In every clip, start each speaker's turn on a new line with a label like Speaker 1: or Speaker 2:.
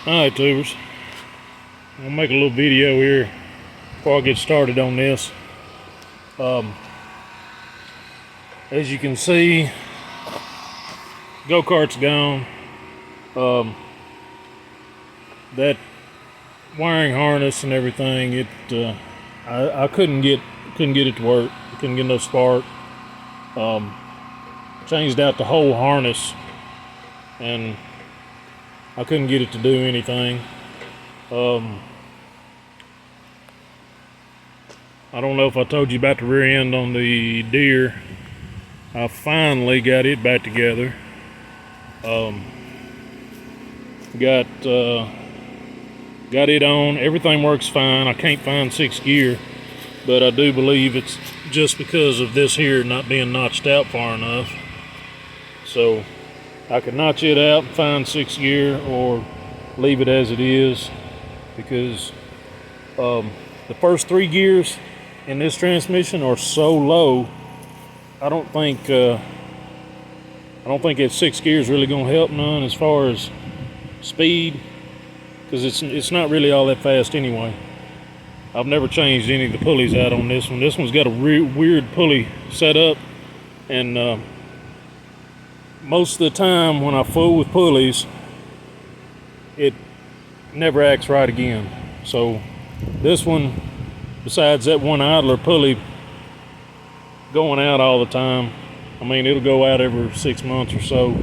Speaker 1: Alright, tubers, I'm gonna make a little video here before I get started on this. As you can see, go-kart's gone. That wiring harness and everything, I couldn't get it to work. Couldn't get no spark. Changed out the whole harness and I couldn't get it to do anything. I don't know if I told you about the rear end on the deer. I finally got it back together. Got it on. Everything works fine. I can't find 6th gear, but I do believe it's just because of this here not being notched out far enough. So I could notch it out and find 6th gear, or leave it as it is, because the first 3 gears in this transmission are so low. I don't think that 6th gear is really going to help none as far as speed, because it's not really all that fast anyway. I've never changed any of the pulleys out on this one. This one's got a weird pulley setup, and most of the time when I fool with pulleys, it never acts right again. So this one, besides that one idler pulley going out all the time, I mean, it'll go out every 6 months or so.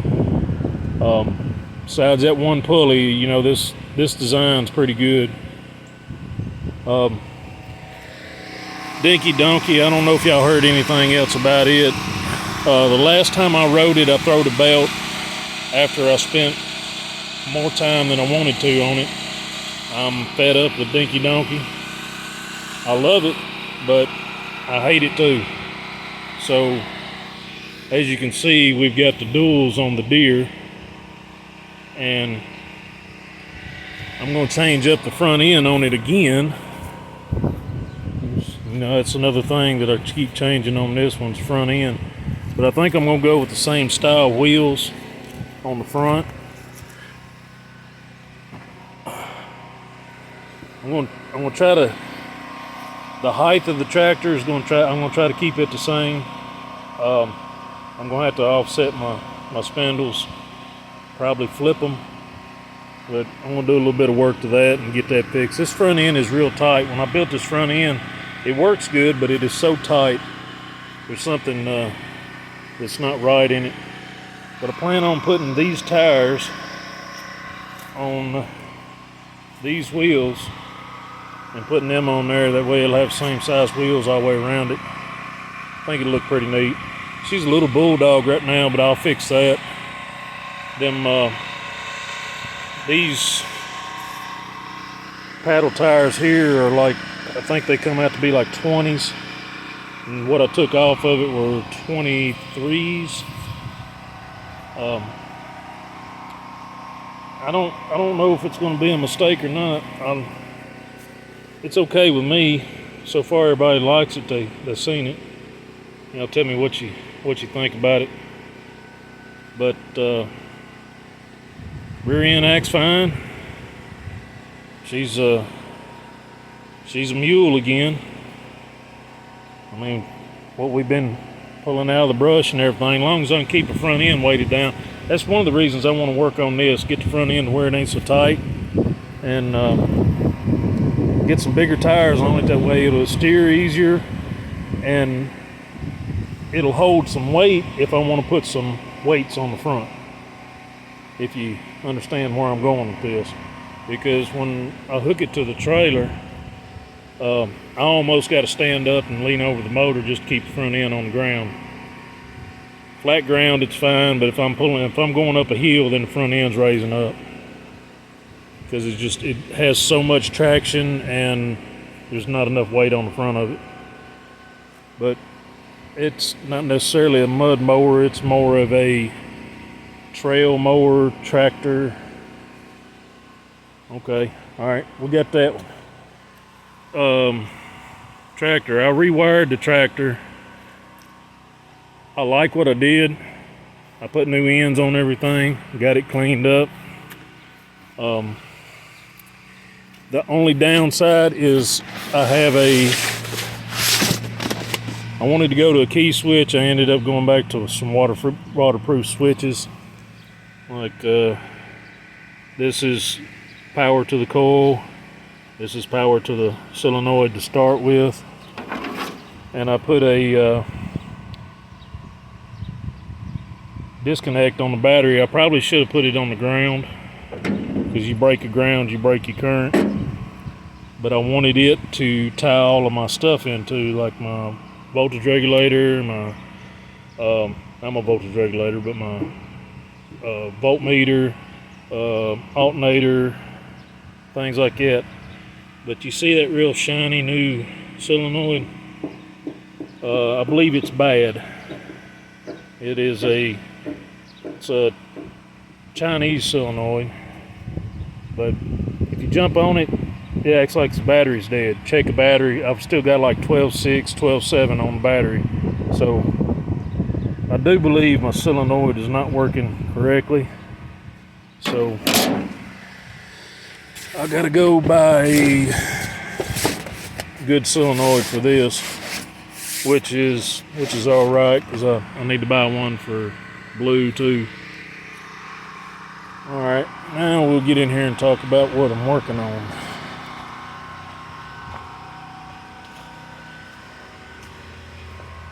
Speaker 1: Besides that one pulley, you know, this design's pretty good. Dinky Donkey, I don't know if y'all heard anything else about it. The last time I rode it, I throwed a belt after I spent more time than I wanted to on it. I'm fed up with Dinky Donkey. I love it, but I hate it too. So, as you can see, we've got the duals on the deer, and I'm going to change up the front end on it again. You know, that's another thing that I keep changing on this one's front end. But I think I'm going to go with the same style wheels on the front. I'm going to try to, the height of the tractor is I'm going to try to keep it the same. I'm going to have to offset my spindles, probably flip them, but I'm going to do a little bit of work to that and get that fixed. This front end is real tight. When I built this front end, it works good, but it is so tight. There's something that's not right in it. But I plan on putting these tires on these wheels and putting them on there. That way it'll have the same size wheels all the way around it. I think it'll look pretty neat. She's a little bulldog right now, but I'll fix that. These paddle tires here are like, I think they come out to be like 20s. And what I took off of it were 23s. I don't know if it's going to be a mistake or not. It's okay with me. So far, everybody likes it. They've seen it. You know, tell me what you think about it. But rear end acts fine. She's a mule again. I mean, what we've been pulling out of the brush and everything, as long as I can keep the front end weighted down. That's one of the reasons I want to work on this, get the front end to where it ain't so tight, and get some bigger tires on it. That way it'll steer easier, and it'll hold some weight if I want to put some weights on the front, if you understand where I'm going with this. Because when I hook it to the trailer, I almost got to stand up and lean over the motor just to keep the front end on the ground. Flat ground, it's fine, but if I'm going up a hill, then the front end's raising up, because it has so much traction and there's not enough weight on the front of it. But it's not necessarily a mud mower, it's more of a trail mower, tractor. Okay, all right, we got that one. Tractor, I rewired the tractor. I like what I did. I put new ends on everything, got it cleaned up. The only downside is I wanted to go to a key switch. I ended up going back to some waterproof switches. Like this is power to the coil. This is power to the solenoid to start with. And I put a disconnect on the battery. I probably should have put it on the ground, because you break the ground, you break your current. But I wanted it to tie all of my stuff into, like my voltage regulator, my not my voltage regulator, but my voltmeter, alternator, things like that. But you see that real shiny new solenoid? I believe it's bad. It's a Chinese solenoid, but if you jump on it, it acts like the battery's dead. Check the battery. I've still got like 12.6, 12.7 on the battery. So I do believe my solenoid is not working correctly. So I gotta go buy a good solenoid for this, which is all right, because I need to buy one for blue too. All right, now we'll get in here and talk about what I'm working on.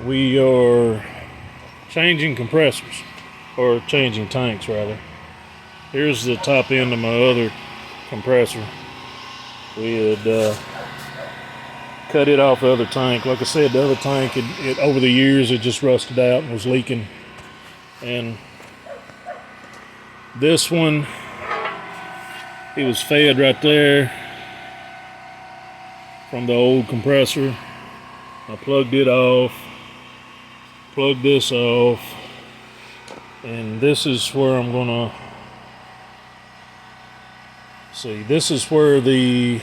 Speaker 1: We are changing compressors, or changing tanks rather. Here's the top end of my other compressor. We had cut it off the other tank. Like I said, the other tank, it over the years, it just rusted out and was leaking. And this one, it was fed right there from the old compressor. I plugged it off, plugged this off, and this is where I'm gonna see. This is where the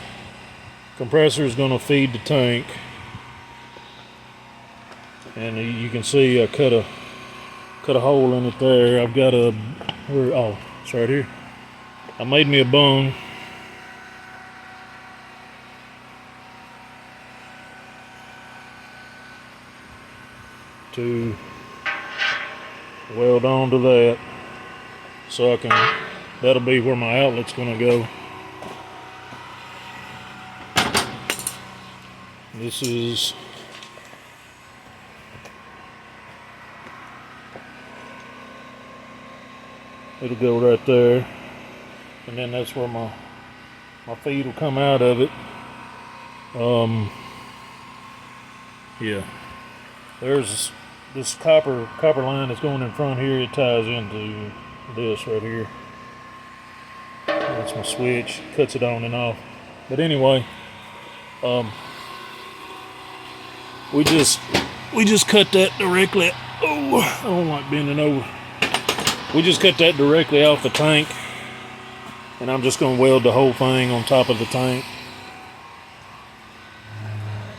Speaker 1: compressor is gonna feed the tank, and you can see I cut a hole in it there. I've got oh, it's right here. I made me a bung. To weld onto that, so that'll be where my outlet's gonna go. It'll go right there, and then that's where my feed will come out of it. Yeah, there's this copper line that's going in front here. It ties into this right here. That's my switch, cuts it on and off. But anyway, we just cut that directly. Oh, I don't like bending over. We just cut that directly off the tank, and I'm just going to weld the whole thing on top of the tank.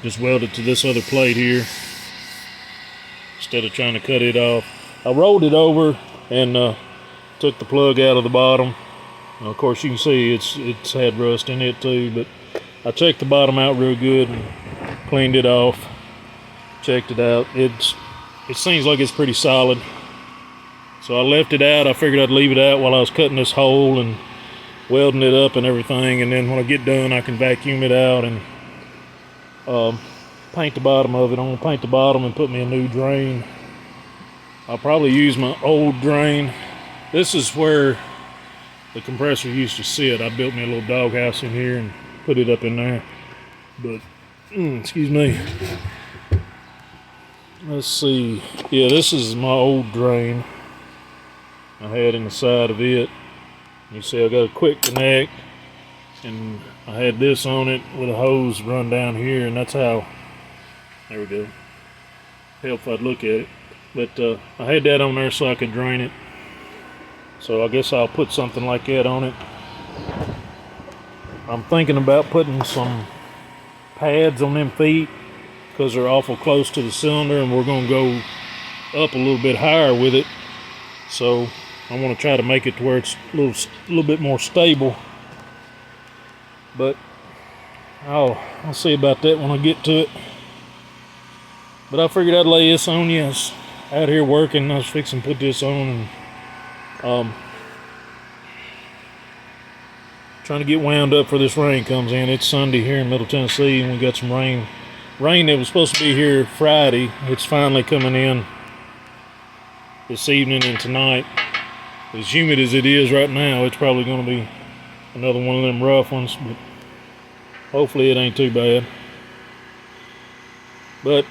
Speaker 1: Just weld it to this other plate here instead of trying to cut it off. I rolled it over and took the plug out of the bottom. Now, of course, you can see it's had rust in it too, but I checked the bottom out real good and cleaned it off. Checked it out. It seems like it's pretty solid. So I left it out. I figured I'd leave it out while I was cutting this hole and welding it up and everything, and then when I get done I can vacuum it out and paint the bottom of it. I'm gonna paint the bottom and put me a new drain. I'll probably use my old drain. This is where the compressor used to sit. I built me a little doghouse in here and put it up in there. But excuse me. Let's see. Yeah, this is my old drain I had in the side of it. You see I got a quick connect, and I had this on it with a hose run down here, and that's how, there we go. Help if I'd look at it. But I had that on there so I could drain it. So I guess I'll put something like that on it. I'm thinking about putting some pads on them feet, because they're awful close to the cylinder, and we're going to go up a little bit higher with it. So I want to try to make it to where it's a little bit more stable. But I'll see about that when I get to it. But I figured I'd lay this on you. I was out here working. I was fixing to put this on and trying to get wound up for this rain comes in. It's Sunday here in Middle Tennessee, and we got some rain. Rain that was supposed to be here Friday. It's finally coming in this evening and tonight. As humid as it is right now, it's probably going to be another one of them rough ones, but hopefully it ain't too bad. But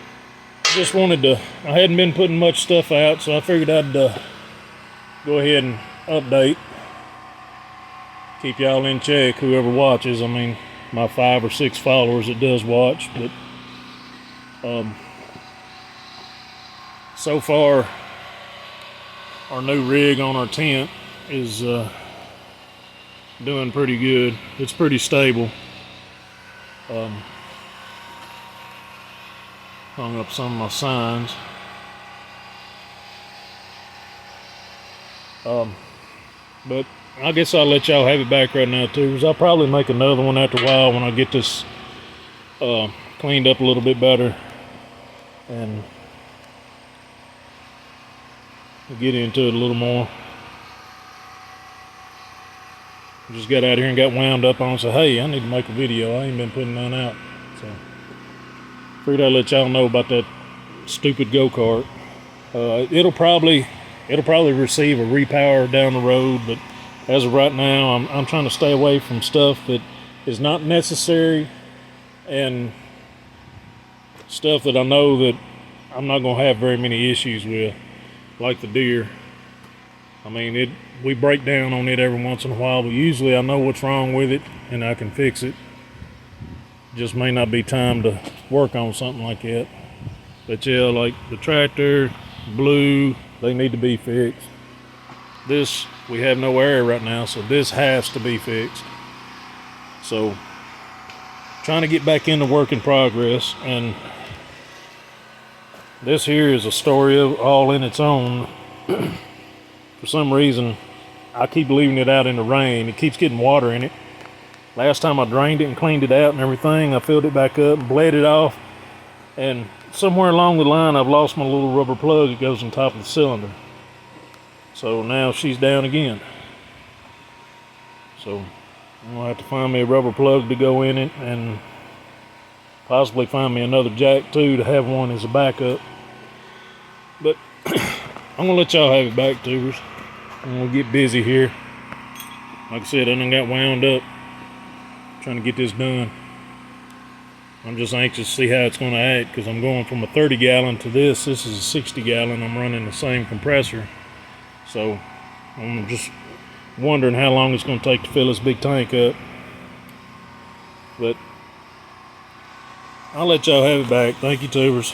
Speaker 1: just wanted to, I hadn't been putting much stuff out, so I figured I'd go ahead and update. Keep y'all in check, whoever watches. I mean, my 5 or 6 followers that does watch, but so far our new rig on our tent is doing pretty good. It's pretty stable. Hung up some of my signs. But I guess I'll let y'all have it back right now too, because I'll probably make another one after a while when I get this cleaned up a little bit better and get into it a little more. Just got out here and got wound up on and said, hey, I need to make a video. I ain't been putting none out. So figured I'd let y'all know about that stupid go-kart. It'll probably receive a repower down the road, but as of right now, I'm trying to stay away from stuff that is not necessary and stuff that I know that I'm not going to have very many issues with, like the deer. I mean, we break down on it every once in a while, but usually I know what's wrong with it and I can fix it. Just may not be time to work on something like that. But yeah, like the tractor, blue, they need to be fixed. This, we have no air right now, so this has to be fixed. So, trying to get back into work in progress, and this here is a story of all in its own. For some reason, I keep leaving it out in the rain. It keeps getting water in it. Last time I drained it and cleaned it out and everything, I filled it back up and bled it off. And somewhere along the line, I've lost my little rubber plug that goes on top of the cylinder. So now she's down again. So I'm gonna have to find me a rubber plug to go in it and possibly find me another jack too to have one as a backup. But I'm gonna let y'all have it back, tubers. I'm gonna get busy here. Like I said, I done got wound up trying to get this done. I'm just anxious to see how it's gonna act, because I'm going from a 30 gallon to this. This is a 60 gallon. I'm running the same compressor. So I'm just wondering how long it's gonna take to fill this big tank up. But I'll let y'all have it back. Thank you, tubers.